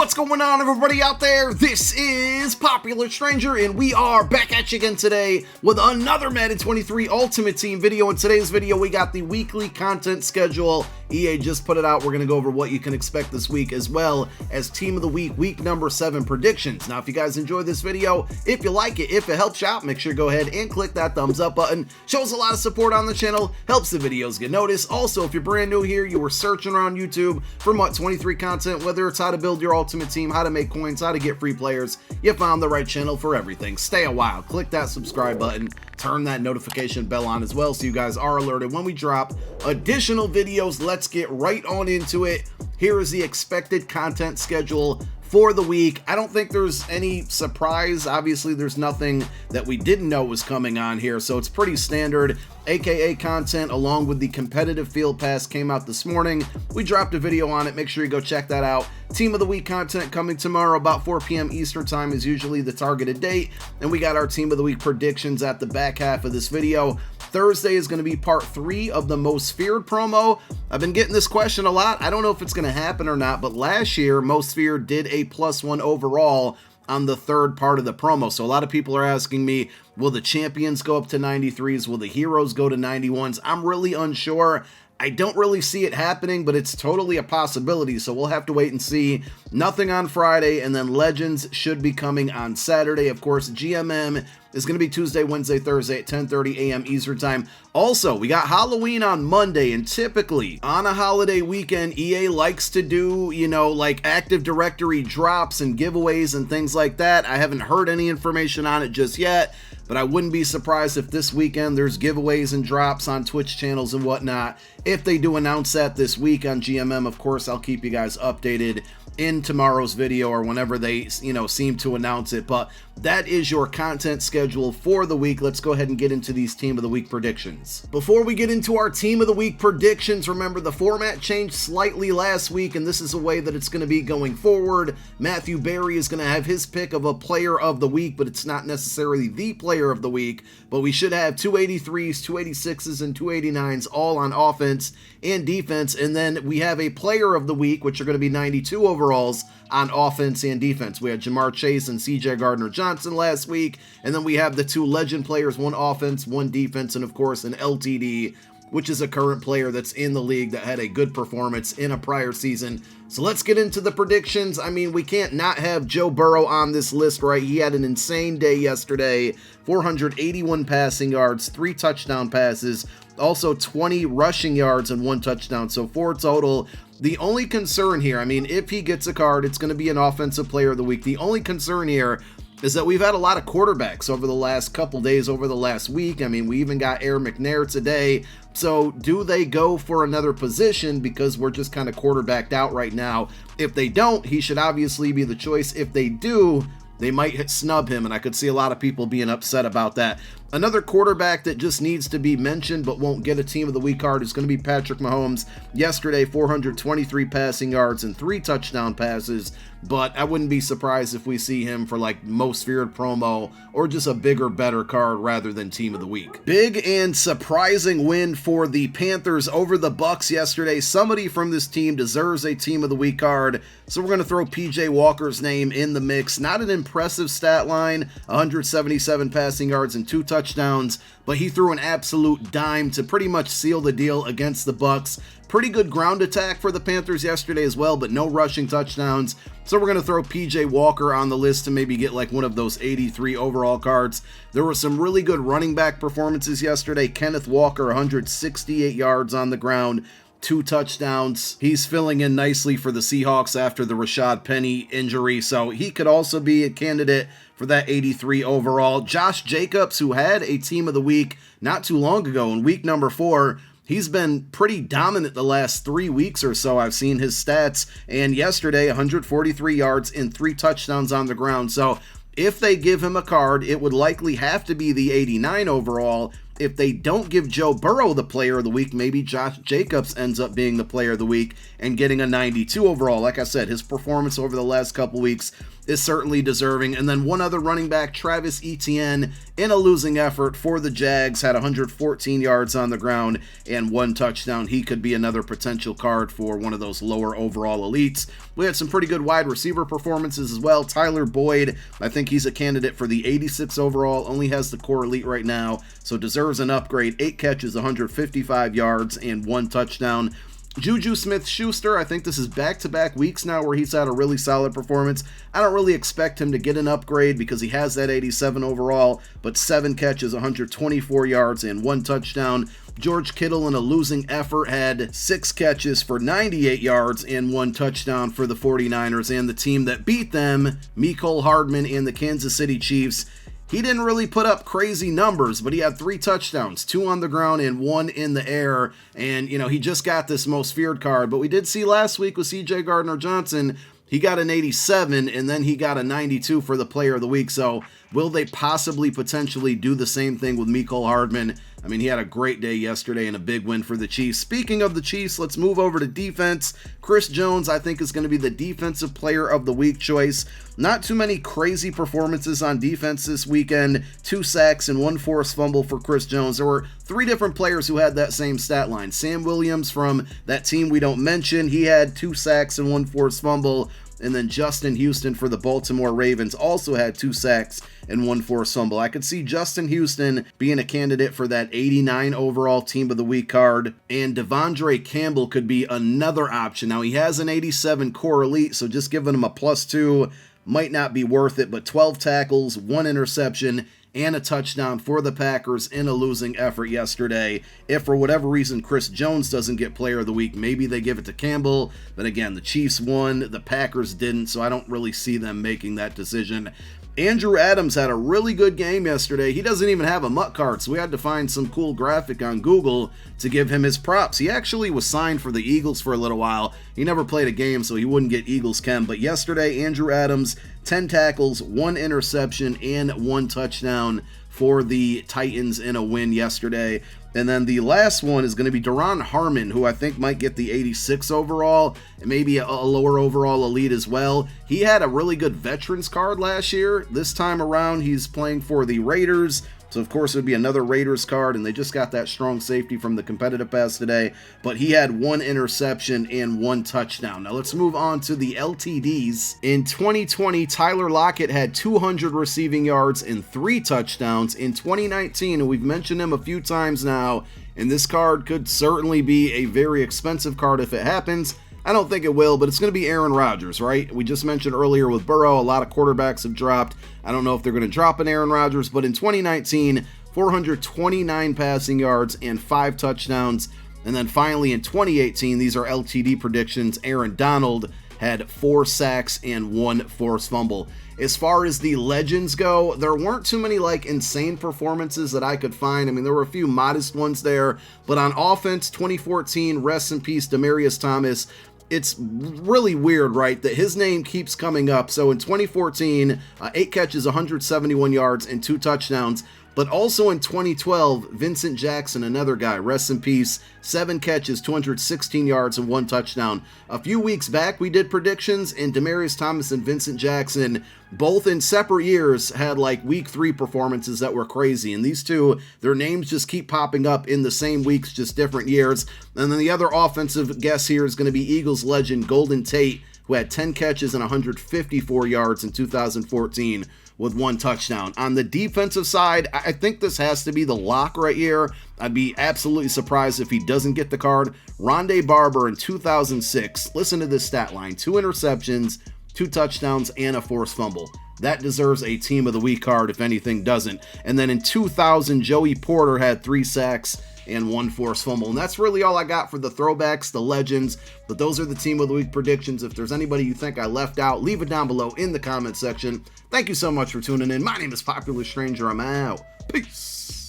What's going on, everybody out there? This is Popular Stranger, and we are back at you again today with another Madden 23 Ultimate Team video. In today's video, we got the weekly content schedule. EA just put it out. We're going to go over what you can expect this week, as well as Team of the Week, week number 7 predictions. Now, if you guys enjoyed this video, if you like it, if it helps you out, make sure to go ahead and click that thumbs up button. Shows a lot of support on the channel, helps the videos get noticed. Also, if you're brand new here, you were searching around YouTube for MUT 23 content, whether it's how to build your ultimate team, how to make coins, how to get free players, you found the right channel for everything. Stay a while, click that subscribe button, turn that notification bell on as well so you guys are alerted when we drop additional videos. Let's get right on into it. Here is the expected content schedule for the week. I don't think there's any surprise. Obviously, there's nothing that we didn't know was coming on here, so it's pretty standard. AKA content along with the competitive field pass came out this morning. We dropped a video on it. Make sure you go check that out. Team of the Week content coming tomorrow about 4 p.m. Eastern time is usually the targeted date. And we got our Team of the Week predictions at the back half of this video. Thursday is going to be part 3 of the Most Feared promo. I've been getting this question a lot. I don't know if it's going to happen or not, but last year Most Feared did a +1 overall on the third part of the promo. So a lot of people are asking me, will the champions go up to 93s? Will the heroes go to 91s? I'm really unsure. I don't really see it happening, but it's totally a possibility, so we'll have to wait and see. Nothing on Friday, and then Legends should be coming on Saturday. Of course, GMM is going to be Tuesday, Wednesday, Thursday at 10:30 a.m. Eastern time. Also, we got Halloween on Monday, and typically on a holiday weekend, EA likes to do, like Active Directory drops and giveaways and things like that. I haven't heard any information on it just yet, but I wouldn't be surprised if this weekend there's giveaways and drops on Twitch channels and whatnot. If they do announce that this week on GMM, of course, I'll keep you guys updated in tomorrow's video or whenever they, seem to announce it. But that is your content schedule for the week. Let's go ahead and get into these Team of the Week predictions. Before we get into our Team of the Week predictions, remember the format changed slightly last week, and this is the way that it's going to be going forward. Matthew Berry is going to have his pick of a player of the week, but it's not necessarily the player of the week. But we should have 283s, 286s, and 289s all on offense and defense. And then we have a player of the week, which are going to be 92 overalls on offense and defense. We had Jamar Chase and CJ Gardner-Johnson last week. And then we have the 2 legend players, 1 offense, 1 defense, and of course an LTD, which is a current player that's in the league that had a good performance in a prior season. So let's get into the predictions. I mean, we can't not have Joe Burrow on this list, right? He had an insane day yesterday. 481 passing yards, 3 touchdown passes, also 20 rushing yards and 1 touchdown. So 4 total. The only concern here, I mean, if he gets a card, it's going to be an offensive player of the week. The only concern here is that we've had a lot of quarterbacks over the last couple days, over the last week. I mean, we even got Aaron McNair today. So do they go for another position because we're just kind of quarterbacked out right now? If they don't, he should obviously be the choice. If they do, they might snub him, and I could see a lot of people being upset about that. Another quarterback that just needs to be mentioned but won't get a Team of the Week card is going to be Patrick Mahomes. Yesterday, 423 passing yards and 3 touchdown passes, but I wouldn't be surprised if we see him for like Most Feared promo or just a bigger, better card rather than Team of the Week. Big and surprising win for the Panthers over the Bucks yesterday. Somebody from this team deserves a Team of the Week card, so we're going to throw PJ Walker's name in the mix. Not an impressive stat line, 177 passing yards and 2 touchdowns, but he threw an absolute dime to pretty much seal the deal against the Bucks. Pretty good ground attack for the Panthers yesterday as well, but no rushing touchdowns. So we're going to throw PJ Walker on the list to maybe get like one of those 83 overall cards. There were some really good running back performances yesterday. Kenneth Walker, 168 yards on the ground, 2 touchdowns. He's filling in nicely for the Seahawks after the Rashad Penny injury, so he could also be a candidate for that 83 overall. Josh Jacobs, who had a Team of the Week not too long ago in week number 4, he's been pretty dominant the last 3 weeks or so. I've seen his stats, and yesterday 143 yards and 3 touchdowns on the ground. So if they give him a card, it would likely have to be the 89 overall. If they don't give Joe Burrow the player of the week, maybe Josh Jacobs ends up being the player of the week and getting a 92 overall. Like I said, his performance over the last couple weeks is certainly deserving. And then one other running back, Travis Etienne, in a losing effort for the Jags, had 114 yards on the ground and 1 touchdown. He could be another potential card for one of those lower overall elites. We had some pretty good wide receiver performances as well. Tyler Boyd, I think he's a candidate for the 86 overall, only has the core elite right now, so deserves an upgrade. 8 catches, 155 yards, and 1 touchdown. Juju Smith-Schuster, I think this is back-to-back weeks now where he's had a really solid performance. I don't really expect him to get an upgrade because he has that 87 overall, but 7 catches, 124 yards, and 1 touchdown. George Kittle, in a losing effort, had 6 catches for 98 yards and 1 touchdown for the 49ers, and the team that beat them, Mecole Hardman and the Kansas City Chiefs. He didn't really put up crazy numbers, but he had 3 touchdowns, 2 on the ground and 1 in the air. And, he just got this most feared card. But we did see last week with CJ Gardner-Johnson, he got an 87 and then he got a 92 for the player of the week. So will they possibly potentially do the same thing with Mecole Hardman? I mean, he had a great day yesterday and a big win for the Chiefs. Speaking of the Chiefs, let's move over to defense. Chris Jones, I think, is going to be the defensive player of the week choice. Not too many crazy performances on defense this weekend. 2 sacks and 1 forced fumble for Chris Jones. There were 3 different players who had that same stat line. Sam Williams from that team we don't mention, he had 2 sacks and 1 forced fumble. And then Justin Houston for the Baltimore Ravens also had 2 sacks and 1 forced fumble. I could see Justin Houston being a candidate for that 89 overall team of the week card. And Devondre Campbell could be another option. Now, he has an 87 core elite, so just giving him a +2 might not be worth it. But 12 tackles, 1 interception, and a touchdown for the Packers in a losing effort yesterday. If for whatever reason Chris Jones doesn't get player of the week, maybe they give it to Campbell. But again, the Chiefs won, the Packers didn't, so I don't really see them making that decision. Andrew Adams had a really good game yesterday. He doesn't even have a MUT card, so we had to find some cool graphic on Google to give him his props. He actually was signed for the Eagles for a little while. He never played a game, so he wouldn't get Eagles chem. But yesterday, Andrew Adams, 10 tackles, 1 interception, and 1 touchdown for the Titans in a win yesterday. And then the last one is going to be Duron Harmon, who I think might get the 86 overall, and maybe a lower overall elite as well. He had a really good veterans card last year. This time around, he's playing for the Raiders. So, of course, it would be another Raiders card, and they just got that strong safety from the competitive pass today. But he had 1 interception and 1 touchdown. Now, let's move on to the LTDs. In 2020, Tyler Lockett had 200 receiving yards and 3 touchdowns. In 2019, and we've mentioned him a few times now, and this card could certainly be a very expensive card if it happens. I don't think it will, but it's going to be Aaron Rodgers, right? We just mentioned earlier with Burrow, a lot of quarterbacks have dropped. I don't know if they're going to drop an Aaron Rodgers, but in 2019, 429 passing yards and 5 touchdowns. And then finally in 2018, these are LTD predictions, Aaron Donald had 4 sacks and 1 forced fumble. As far as the legends go, there weren't too many insane performances that I could find. I mean, there were a few modest ones there, but on offense, 2014, rest in peace, Demaryius Thomas. It's really weird, right, that his name keeps coming up. So in 2014, 8 catches, 171 yards, and 2 touchdowns. But also in 2012, Vincent Jackson, another guy, rest in peace, 7 catches, 216 yards, and 1 touchdown. A few weeks back, we did predictions, and Demaryius Thomas and Vincent Jackson, both in separate years, had week 3 performances that were crazy. And these two, their names just keep popping up in the same weeks, just different years. And then the other offensive guess here is going to be Eagles legend Golden Tate, who had 10 catches and 154 yards in 2014. With 1 touchdown. On the defensive side, I think this has to be the lock right here. I'd be absolutely surprised if he doesn't get the card. Rondé Barber in 2006. Listen to this stat line. 2 interceptions, 2 touchdowns, and a forced fumble. That deserves a team of the week card if anything doesn't. And then in 2000, Joey Porter had 3 sacks and 1 forced fumble. And that's really all I got for the throwbacks, the legends. But those are the team of the week predictions. If there's anybody you think I left out, leave it down below in the comment section. Thank you so much for tuning in. My name is Popular Stranger. I'm out. Peace.